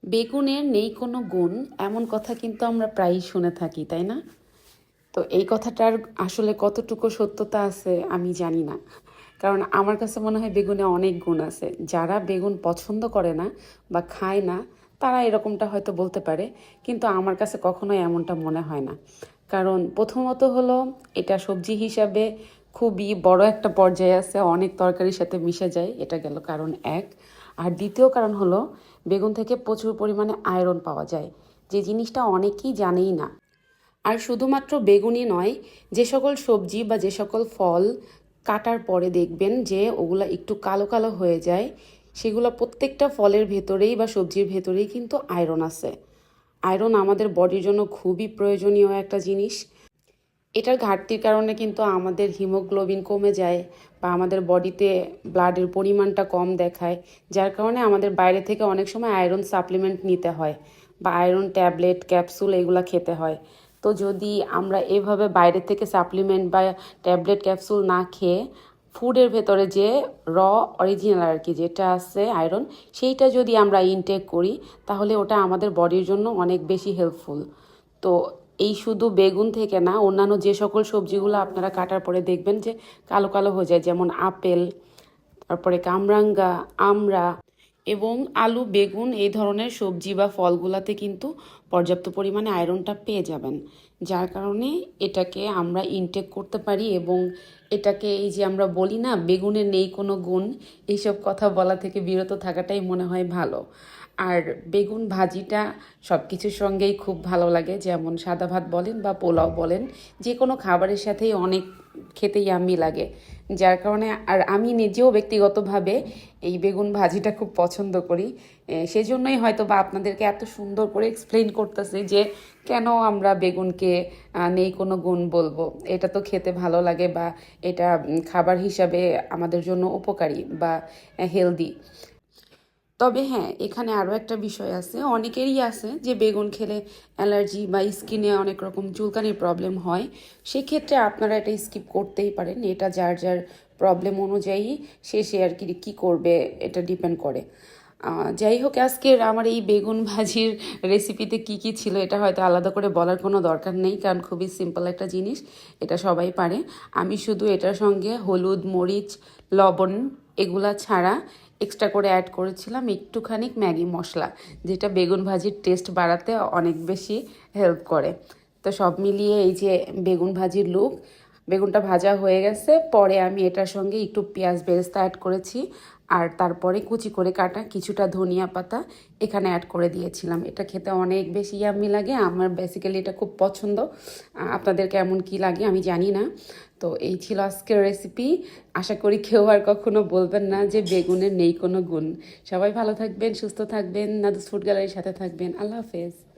বেগুনের নেই কোনো গুণ এমন কথা কিন্তু আমরা প্রায়ই শুনে থাকি, তাই না? তো এই কথাটার আসলে কতটুকু সত্যতা আছে আমি জানি না। কারণ আমার কাছে মনে হয় বেগুনে অনেক গুণ আছে। যারা বেগুন পছন্দ করে না বা খায় না তারা এরকমটা হয়তো বলতে পারে, কিন্তু আমার কাছে কখনোই এমনটা মনে হয় না। কারণ প্রথমত হলো এটা সবজি হিসাবে খুবই বড় একটা পর্যায়ে আছে, অনেক তরকারির সাথে মিশে যায়, এটা গেল কারণ এক। আর দ্বিতীয় কারণ হলো বেগুন থেকে প্রচুর পরিমাণে আয়রন পাওয়া যায়, যে জিনিসটা অনেকেই জানেই না। আর শুধুমাত্র বেগুনই নয়, যে সকল সবজি বা যে সকল ফল কাটার পরে দেখবেন যে ওগুলা একটু কালো কালো হয়ে যায়, সেগুলো প্রত্যেকটা ফলের ভেতরেই বা সবজির ভেতরেই কিন্তু আয়রন আছে। আয়রন আমাদের বডির জন্য খুবই প্রয়োজনীয় একটা জিনিস। এটার ঘাটতির কারণে কিন্তু আমাদের হিমোগ্লোবিন কমে যায় বা আমাদের বডিতে ব্লাডের পরিমাণটা কম দেখায়, যার কারণে আমাদের বাইরে থেকে অনেক সময় আয়রন সাপ্লিমেন্ট নিতে হয় বা আয়রন ট্যাবলেট ক্যাপসুল এগুলা খেতে হয়। তো যদি আমরা এভাবে বাইরে থেকে সাপ্লিমেন্ট বা ট্যাবলেট ক্যাপসুল না খেয়ে ফুডের ভেতরে যে অরিজিনাল আর কি যেটা আছে আয়রন, সেইটা যদি আমরা ইনটেক করি তাহলে ওটা আমাদের বডির জন্য অনেক বেশি হেল্পফুল। তো এই শুধু বেগুন থেকে না, অন্যান্য যে সকল সবজিগুলো আপনারা কাটার পরে দেখবেন যে কালো কালো হয়ে যায়, যেমন আপেল, তারপরে কামরাঙ্গা, আমড়া এবং আলু, বেগুন এই ধরনের সবজি বা ফলগুলাতে কিন্তু পর্যাপ্ত পরিমাণে আয়রনটা পেয়ে যাবেন। যার কারণে এটাকে আমরা ইনটেক করতে পারি এবং এটাকে এই যে আমরা বলি না বেগুনের নেই কোনো গুণ, এইসব কথা বলা থেকে বিরত থাকাটাই মনে হয় ভালো। আর বেগুন ভাজিটা সব কিছুর সঙ্গেই খুব ভালো লাগে, যেমন সাদা ভাত বলেন বা পোলাও বলেন, যে কোনো খাবারের সাথেই অনেক খেতে ইয়াম্মি লাগে। যার কারণে আর আমি নিজেও ব্যক্তিগতভাবে এই বেগুন ভাজিটা খুব পছন্দ করি। সেজন্যই হয়তো বা আপনাদেরকে এত সুন্দর করে এক্সপ্লেইন করতেছি যে কেন আমরা বেগুনকে নেই কোনো গুণ বলবো। এটা তো খেতে ভালো লাগে বা এটা খাবার হিসাবে আমাদের জন্য উপকারী বা হেলদি। তবে হ্যাঁ, এখানে আরও একটা বিষয় আছে, অনেকেরই আছে যে বেগুন খেলে অ্যালার্জি বা স্কিনে অনেক রকম চুলকানির প্রবলেম হয়। সেক্ষেত্রে আপনারা এটা স্কিপ করতেই পারেন, এটা যার যার প্রবলেম অনুযায়ী সে আর কি কী করবে এটা ডিপেন্ড করে। যাই হোক, আজকের আমার এই বেগুন ভাজির রেসিপিতে কি কি ছিল এটা হয়তো আলাদা করে বলার কোনো দরকার নেই, কারণ খুবই সিম্পল একটা জিনিস, এটা সবাই পারে। আমি শুধু এটার সঙ্গে হলুদ, মরিচ, লবণ এগুলা ছাড়া এক্সট্রা করে অ্যাড করেছিলাম একটুখানি ম্যাগি মশলা, যেটা বেগুন ভাজির টেস্ট বাড়াতে অনেক বেশি হেল্প করে। তো সব মিলিয়ে এই যে বেগুন ভাজির লুক, বেগুনটা ভাজা হয়ে গেছে, পরে আমি এটার সঙ্গে একটু পেঁয়াজ বেরেস্তা অ্যাড করেছি, আর তারপরে কুচি করে কাটা কিছুটা ধনিয়া পাতা এখানে অ্যাড করে দিয়েছিলাম। এটা খেতে অনেক বেশি ইয়াম্মি লাগে, আমার বেসিক্যালি এটা খুব পছন্দ। আপনাদের কেমন কি লাগে আমি জানি না। তো এই ছিল আজকের রেসিপি। আশা করি কেউ আর কখনো বলবেন না যে বেগুনের নেই কোনো গুণ। সবাই ভালো থাকবেন, সুস্থ থাকবেন, নাদুস ফুড গ্যালারির সাথে থাকবেন। আল্লাহ হাফেজ।